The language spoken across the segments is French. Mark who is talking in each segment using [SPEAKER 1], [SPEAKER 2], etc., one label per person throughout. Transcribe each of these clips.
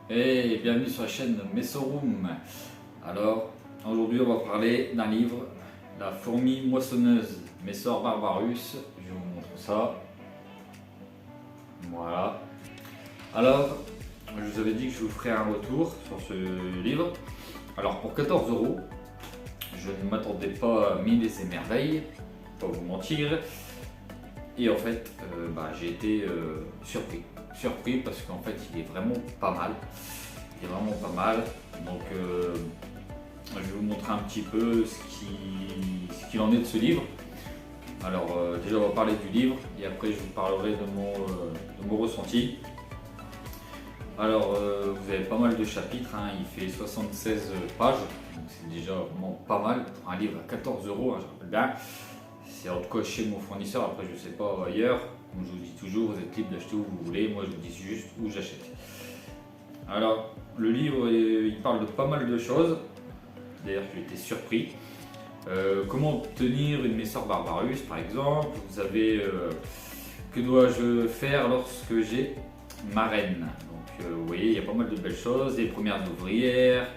[SPEAKER 1] Et bienvenue sur la chaîne Messorum. Alors, aujourd'hui on va parler d'un livre, La fourmi moissonneuse, Messor Barbarus. Je vais vous montrer ça. Voilà. Alors, je vous avais dit que je vous ferais un retour sur ce livre. Alors, pour 14 €, je ne m'attendais pas à mille et merveilles, pas vous mentir. Et en fait, j'ai été surpris. Surpris parce qu'en fait, il est vraiment pas mal. Il est vraiment pas mal. Donc, je vais vous montrer un petit peu ce qu'il en est de ce livre. Alors, déjà, on va parler du livre et après, je vous parlerai de mon ressenti. Alors, vous avez pas mal de chapitres, hein. Il fait 76 pages, donc c'est déjà vraiment pas mal. Pour un livre à 14 €, hein, je rappelle bien. C'est en tout cas chez mon fournisseur, après je ne sais pas ailleurs. Comme je vous dis toujours, vous êtes libre d'acheter où vous voulez, moi je vous dis juste où j'achète. Alors, le livre, il parle de pas mal de choses. D'ailleurs, j'ai été surpris. Comment obtenir une Messor Barbarus, par exemple. Vous avez que dois-je faire lorsque j'ai ma reine. Donc, vous voyez, il y a pas mal de belles choses. Les premières ouvrières.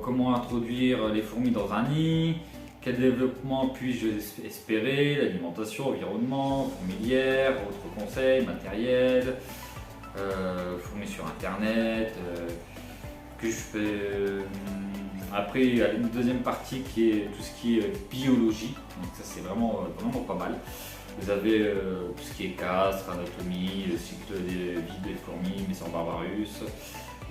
[SPEAKER 1] Comment introduire les fourmis dans un nid. Quel développement puis-je espérer? L'alimentation, environnement, fourmilière, autres conseils, matériel, fourmis sur internet, que je fais. Après, il y a une deuxième partie qui est tout ce qui est biologie, donc ça c'est vraiment pas mal. Vous avez tout ce qui est castre, anatomie, le cycle de vie des fourmis, Messor Barbarus.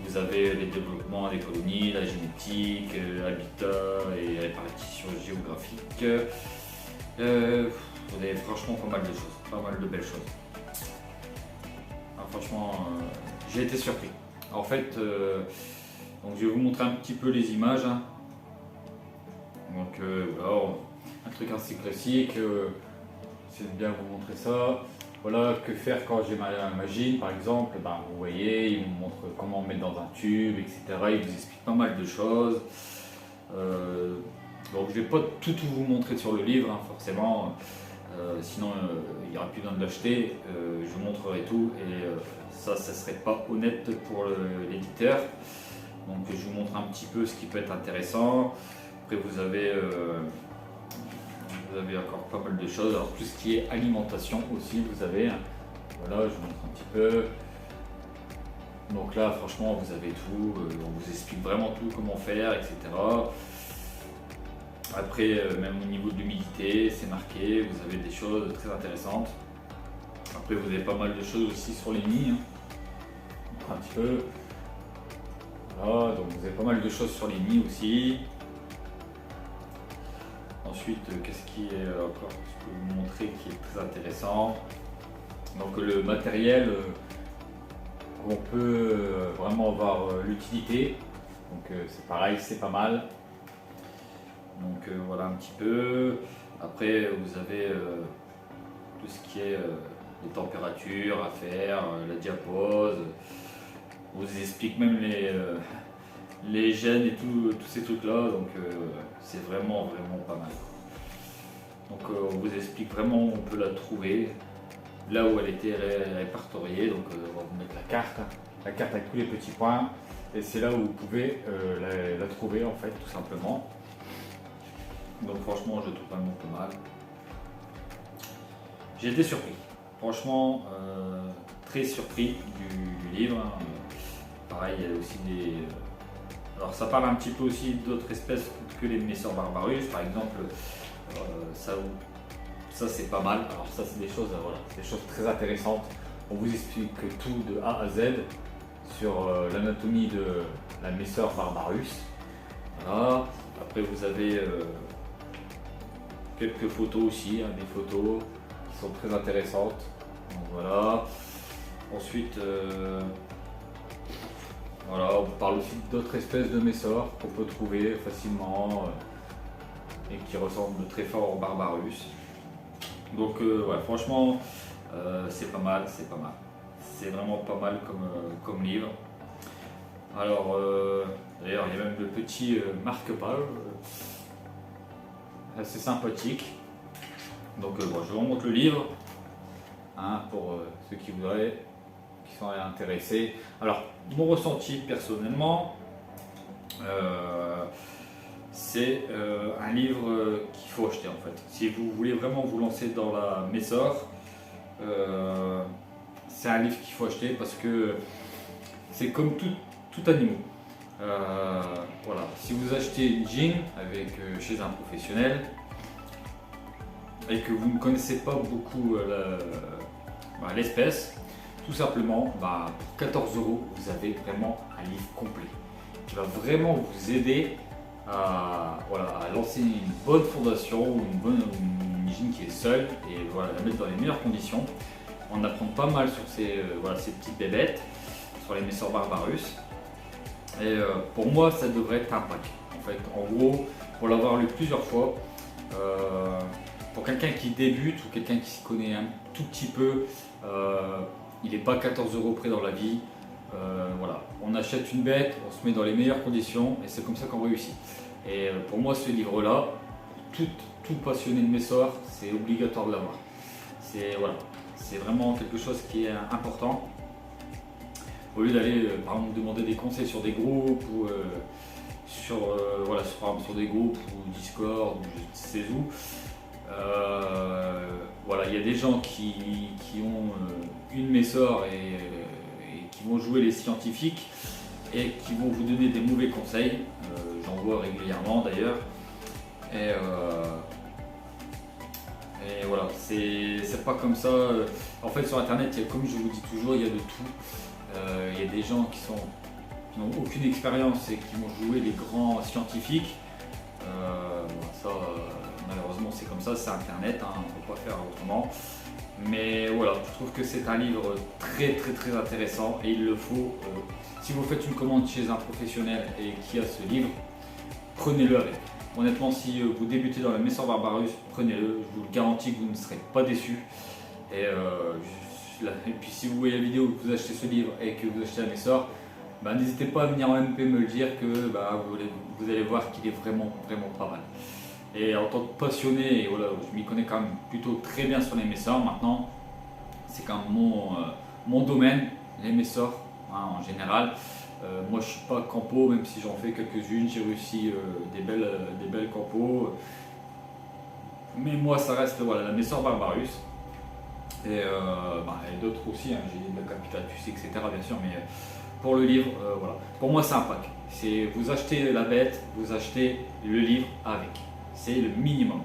[SPEAKER 1] Vous avez les développements des colonies, la génétique, habitat et répartition géographique. Vous avez franchement pas mal de choses, pas mal de belles choses. Alors, franchement, j'ai été surpris. En fait, donc je vais vous montrer un petit peu les images. Hein. Donc voilà, un truc assez classique. C'est de bien vous montrer ça. Voilà, que faire quand j'ai ma gine par exemple, vous voyez, il vous montre comment mettre dans un tube, etc. Il vous explique pas mal de choses. Donc je vais pas tout vous montrer sur le livre, hein, forcément, sinon il n'y aura plus besoin de l'acheter. Je vous montrerai tout et ça serait pas honnête pour l'éditeur. Donc je vous montre un petit peu ce qui peut être intéressant. Après vous avez encore pas mal de choses. Alors tout ce qui est alimentation aussi, vous avez, voilà, je vous montre un petit peu. Donc là, franchement, vous avez tout. On vous explique vraiment tout, comment faire, etc. Après, même au niveau de l'humidité, c'est marqué. Vous avez des choses très intéressantes. Après, vous avez pas mal de choses aussi sur les nids. Hein. Un petit peu. Voilà, donc vous avez pas mal de choses sur les nids aussi. Ensuite, qu'est-ce qui est encore, je peux vous montrer qui est très intéressant. Donc le matériel, on peut vraiment avoir l'utilité. Donc c'est pareil, c'est pas mal. Donc voilà un petit peu. Après, vous avez tout ce qui est les températures à faire, la diapose. On vous explique même les gènes et tous ces trucs là, donc c'est vraiment pas mal. Donc on vous explique vraiment où on peut la trouver, là où elle était répertoriée. Donc on va vous mettre la carte avec tous les petits points, et c'est là où vous pouvez la trouver en fait, tout simplement. Donc franchement, je trouve vraiment pas mal. J'ai été surpris, franchement très surpris du livre. Hein. Pareil, il y a aussi des... Alors ça parle un petit peu aussi d'autres espèces que les Messor Barbarus, par exemple, ça c'est pas mal. Alors ça c'est des choses, voilà, des choses très intéressantes. On vous explique tout de A à Z sur l'anatomie de la Messor Barbarus. Voilà. Après vous avez quelques photos aussi, hein, des photos qui sont très intéressantes. Donc, voilà. Ensuite, voilà, on parle aussi d'autres espèces de Messor qu'on peut trouver facilement et qui ressemblent très fort au Barbarus. Donc ouais, franchement, c'est pas mal, c'est pas mal. C'est vraiment pas mal comme livre. Alors, d'ailleurs, il y a même le petit marque-page, assez sympathique. Donc bon, je vous remonte le livre, hein, pour ceux qui qui sont intéressés. Alors, mon ressenti personnellement, c'est un livre qu'il faut acheter en fait. Si vous voulez vraiment vous lancer dans la Messor, c'est un livre qu'il faut acheter parce que c'est comme tout animal. Voilà. Si vous achetez une jean chez un professionnel et que vous ne connaissez pas beaucoup l'espèce, tout simplement, pour 14 euros, vous avez vraiment un livre complet qui va vraiment vous aider à lancer une bonne fondation ou une jean qui est seule et la mettre dans les meilleures conditions. On apprend pas mal sur ces petites bébêtes, sur les Messor Barbarus. Et pour moi, ça devrait être un pack. En fait, en gros, pour l'avoir lu plusieurs fois, pour quelqu'un qui débute ou quelqu'un qui s'y connaît un tout petit peu, il n'est pas 14 euros près dans la vie. On achète une bête, on se met dans les meilleures conditions et c'est comme ça qu'on réussit. Et pour moi, ce livre-là, tout passionné de Messor, c'est obligatoire de l'avoir. C'est vraiment quelque chose qui est important. Au lieu d'aller par exemple demander des conseils sur des groupes ou sur des groupes ou Discord ou je ne sais où, il y a des gens qui ont une Messor et qui vont jouer les scientifiques et qui vont vous donner des mauvais conseils. J'en vois régulièrement d'ailleurs. Et voilà, c'est pas comme ça. En fait, sur internet, comme je vous dis toujours, il y a de tout. Il y a des gens qui n'ont aucune expérience et qui vont jouer les grands scientifiques. Malheureusement, c'est comme ça, c'est internet, on ne peut pas faire autrement. Mais voilà, je trouve que c'est un livre très très très intéressant et il le faut. Si vous faites une commande chez un professionnel et qui a ce livre, prenez-le avec. Honnêtement, si vous débutez dans la Messor Barbarus, prenez-le, je vous le garantis que vous ne serez pas déçus. Et puis si vous voyez la vidéo, que vous achetez ce livre et que vous achetez la Messor, n'hésitez pas à venir en MP me le dire que vous allez voir qu'il est vraiment vraiment pas mal. Et en tant que passionné, je m'y connais quand même plutôt très bien sur les Messor maintenant. C'est quand même mon domaine, les Messor en général. Moi je suis pas campo, même si j'en fais quelques-unes, j'ai réussi des belles campos. Mais moi ça reste la Messor Barbarus. Et d'autres aussi, j'ai de la Capitatus, etc. bien sûr, mais pour le livre, pour moi c'est un pack. Vous achetez la bête, vous achetez le livre avec. C'est le minimum.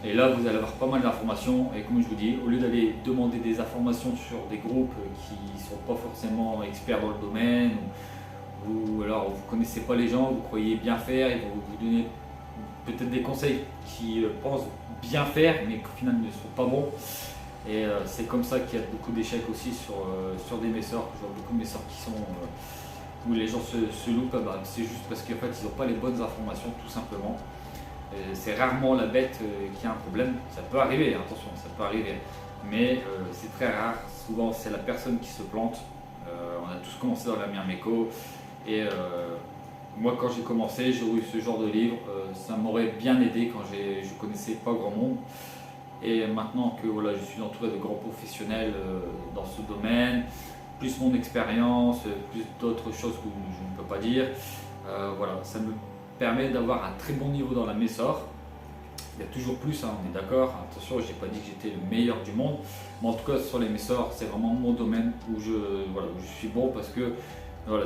[SPEAKER 1] Et là, vous allez avoir pas mal d'informations. Et comme je vous dis, au lieu d'aller demander des informations sur des groupes qui ne sont pas forcément experts dans le domaine, ou alors vous ne connaissez pas les gens, vous croyez bien faire, ils vont vous donner peut-être des conseils qui pensent bien faire, mais qu'au final ne sont pas bons. Et c'est comme ça qu'il y a beaucoup d'échecs aussi sur des Messor. Je vois beaucoup de Messor qui sont où les gens se loupent. C'est juste parce qu'en fait, ils n'ont pas les bonnes informations, tout simplement. C'est rarement la bête qui a un problème, ça peut arriver, attention, ça peut arriver, mais c'est très rare, souvent c'est la personne qui se plante. On a tous commencé dans la Myrmeco et moi quand j'ai commencé, j'ai eu ce genre de livre, ça m'aurait bien aidé quand je connaissais pas grand monde et maintenant que je suis entouré de grands professionnels dans ce domaine, plus mon expérience, plus d'autres choses que je ne peux pas dire, ça me permet d'avoir un très bon niveau dans la Messor. Il y a toujours plus, on est d'accord. Attention, je n'ai pas dit que j'étais le meilleur du monde, mais en tout cas sur les Messor, c'est vraiment mon domaine où je suis bon parce que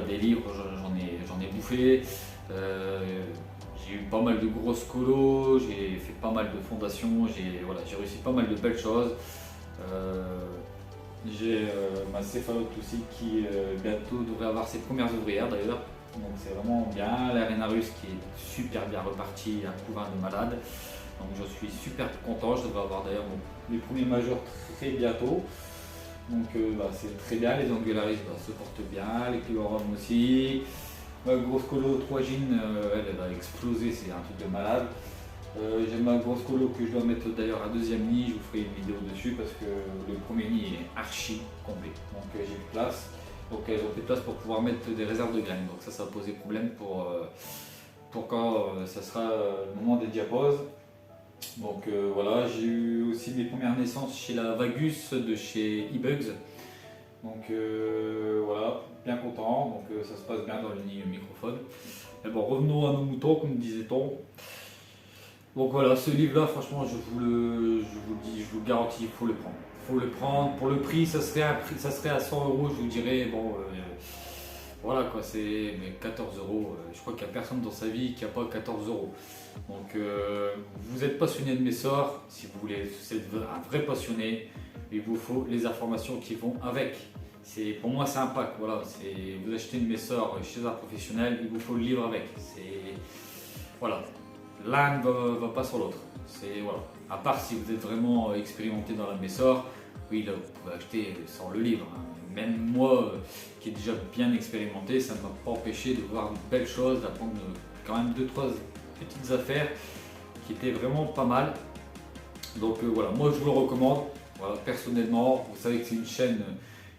[SPEAKER 1] des livres, j'en ai bouffé. J'ai eu pas mal de grosses colos, j'ai fait pas mal de fondations, j'ai réussi pas mal de belles choses. J'ai ma céphalote aussi qui bientôt devrait avoir ses premières ouvrières d'ailleurs. Donc c'est vraiment bien, l'Arena russe qui est super bien reparti, un couvain de malade. Donc je suis super content, je devrais avoir d'ailleurs mes premiers majeurs très bientôt. Donc c'est très bien, les Angularis se portent bien, les Clorum aussi. Ma grosse colo 3 jeans, elle va exploser, c'est un truc de malade. J'ai ma grosse colo que je dois mettre d'ailleurs à deuxième nid, je vous ferai une vidéo dessus parce que le premier nid est archi complet. Donc j'ai plus de place. Donc elles ont fait de place pour pouvoir mettre des réserves de graines. Donc ça va poser problème pour quand ça sera le moment des diaposes. Donc j'ai eu aussi mes premières naissances chez la Vagus de chez eBugs. Donc voilà, bien content, donc ça se passe bien dans le microphone. Mais bon, revenons à nos moutons, comme disait-on. Donc voilà, ce livre-là, franchement, je vous le dis, je vous le garantis, il faut le prendre. Il faut le prendre. Pour le prix, ça serait à 100 euros, je vous dirais, bon, voilà quoi, c'est mais 14 euros. Je crois qu'il n'y a personne dans sa vie qui n'a pas 14 euros. Donc vous êtes passionné de Messor, si vous voulez, vous êtes un vrai passionné, il vous faut les informations qui vont avec. Pour moi, c'est un pack. Voilà, vous achetez une Messor chez un professionnel, il vous faut le livre avec. Voilà, l'un ne va pas sur l'autre. Voilà. À part si vous êtes vraiment expérimenté dans la Messor, oui, là, vous pouvez acheter sans le livre. Hein. Même moi, qui est déjà bien expérimenté, ça ne m'a pas empêché de voir de belles choses, d'apprendre quand même 2-3 petites affaires qui étaient vraiment pas mal. Donc voilà, moi je vous le recommande. Voilà, personnellement, vous savez que c'est une chaîne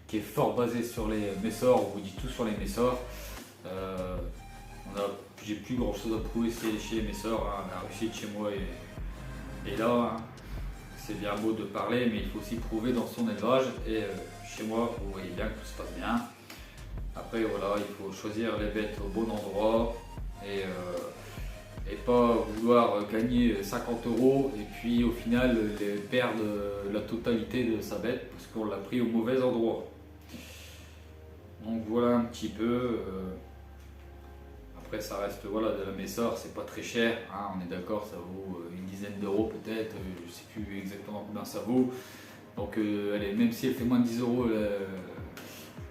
[SPEAKER 1] qui est fort basée sur les Messor, on vous dit tout sur les Messor. J'ai plus grand chose à prouver chez les Messor, hein. La réussite chez moi est là. Hein. C'est bien beau de parler, mais il faut aussi prouver dans son élevage. Et chez moi, vous voyez bien que tout se passe bien. Après, voilà, il faut choisir les bêtes au bon endroit et pas vouloir gagner 50 euros et puis au final perdre la totalité de sa bête parce qu'on l'a pris au mauvais endroit. Donc voilà un petit peu. Après, ça reste voilà, de la Messor, c'est pas très cher, hein, on est d'accord, ça vaut une dizaine d'euros peut-être, je sais plus exactement combien ça vaut. Donc allez, même si elle fait moins de 10 euros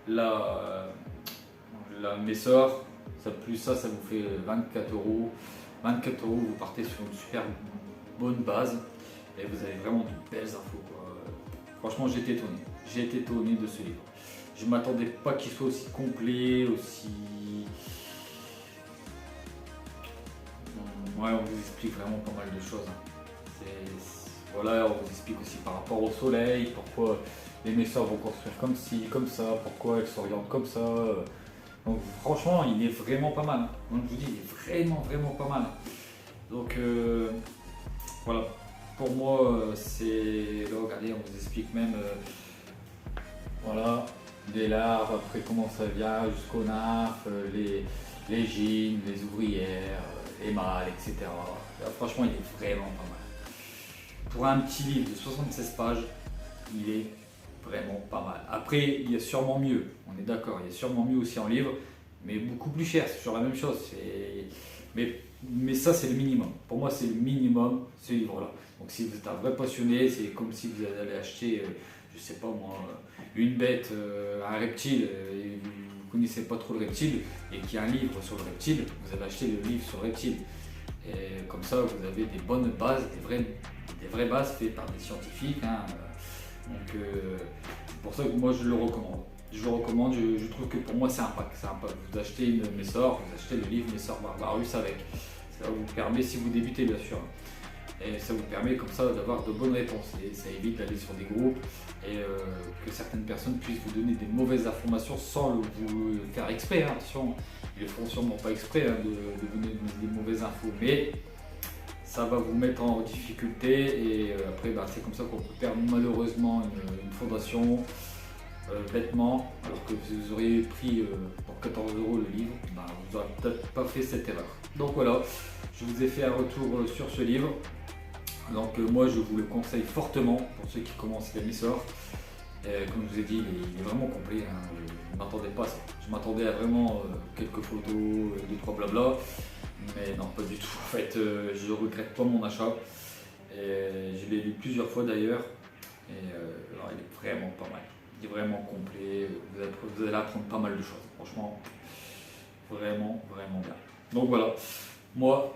[SPEAKER 1] la Messor, plus ça vous fait 24 euros. 24 euros, vous partez sur une super bonne base et vous avez vraiment de belles infos, quoi. Franchement, j'ai été étonné. J'ai été étonné de ce livre. Je ne m'attendais pas qu'il soit aussi complet, aussi. Ouais, on vous explique vraiment pas mal de choses. Hein. Voilà, on vous explique aussi par rapport au soleil, pourquoi les Messor vont construire comme ci, comme ça, pourquoi elles s'orientent comme ça. Donc franchement, il est vraiment pas mal. Donc je vous dis, il est vraiment pas mal. Donc voilà, pour moi, c'est... Là, regardez, on vous explique même, voilà, des larves, après comment ça vient, jusqu'aux nymphes, les gines, les ouvrières, les mâles, etc. Là, franchement, il est vraiment pas mal. Pour un petit livre de 76 pages, il est vraiment pas mal. Après, il y a sûrement mieux, on est d'accord, il y a sûrement mieux aussi en livre, mais beaucoup plus cher, c'est toujours la même chose. Mais ça, c'est le minimum. Pour moi, c'est le minimum, ce livre-là. Donc si vous êtes un vrai passionné, c'est comme si vous allez acheter, je sais pas moi, une bête, un reptile, et vous ne connaissez pas trop le reptile, et qu'il y a un livre sur le reptile, vous allez acheter le livre sur le reptile. Et comme ça, vous avez des bonnes bases, des vraies bases faites par des scientifiques. Hein. Donc c'est pour ça que moi je le recommande. Je le recommande, je trouve que pour moi c'est un pack. Vous achetez une Messor, vous achetez le livre Messor Barbarus avec. Ça vous permet, si vous débutez bien sûr, et ça vous permet comme ça d'avoir de bonnes réponses. Et ça évite d'aller sur des groupes et que certaines personnes puissent vous donner des mauvaises informations sans vous le faire exprès. Hein. Attention, ils le feront sûrement pas exprès hein, de vous donner des mauvaises infos. Mais ça va vous mettre en difficulté et après c'est comme ça qu'on peut perdre malheureusement une fondation bêtement, alors que vous auriez pris pour 14 euros le livre, vous n'aurez peut-être pas fait cette erreur. Donc voilà, je vous ai fait un retour sur ce livre. Donc moi je vous le conseille fortement pour ceux qui commencent les Messor. Comme je vous ai dit, il est vraiment complet, hein. Je ne m'attendais pas à ça. Je m'attendais à vraiment quelques photos, 2-3 blabla. Mais non, pas du tout. En fait, je regrette pas mon achat. Et je l'ai lu plusieurs fois d'ailleurs. Et alors, il est vraiment pas mal. Il est vraiment complet. Vous allez apprendre pas mal de choses. Franchement, vraiment bien. Donc voilà. Moi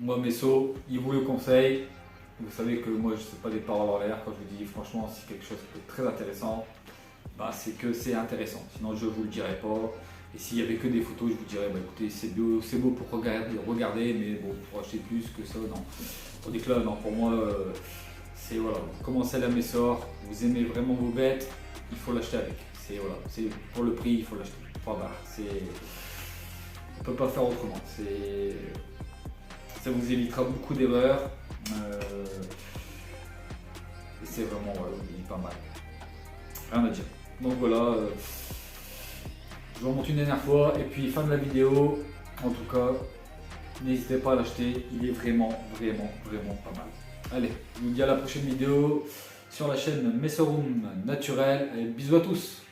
[SPEAKER 1] Messo, il vous le conseille. Vous savez que moi, je ne sais pas des paroles en l'air. Quand je vous dis franchement, si quelque chose est très intéressant, c'est que c'est intéressant. Sinon, je ne vous le dirai pas. Et s'il n'y avait que des photos, je vous dirais, écoutez, c'est beau pour regarder, mais bon, pour acheter plus que ça, non. Tandis que là, non, pour moi, c'est voilà, vous commencez la Messor, vous aimez vraiment vos bêtes, il faut l'acheter avec. C'est voilà, c'est pour le prix, il faut l'acheter. On ne peut pas faire autrement. Ça vous évitera beaucoup d'erreurs. Et c'est vraiment, il est pas mal. Rien à dire. Donc voilà, je vous remonte une dernière fois et puis fin de la vidéo. En tout cas, n'hésitez pas à l'acheter, il est vraiment pas mal. Allez, je vous dis à la prochaine vidéo sur la chaîne Messeroom Naturel et bisous à tous.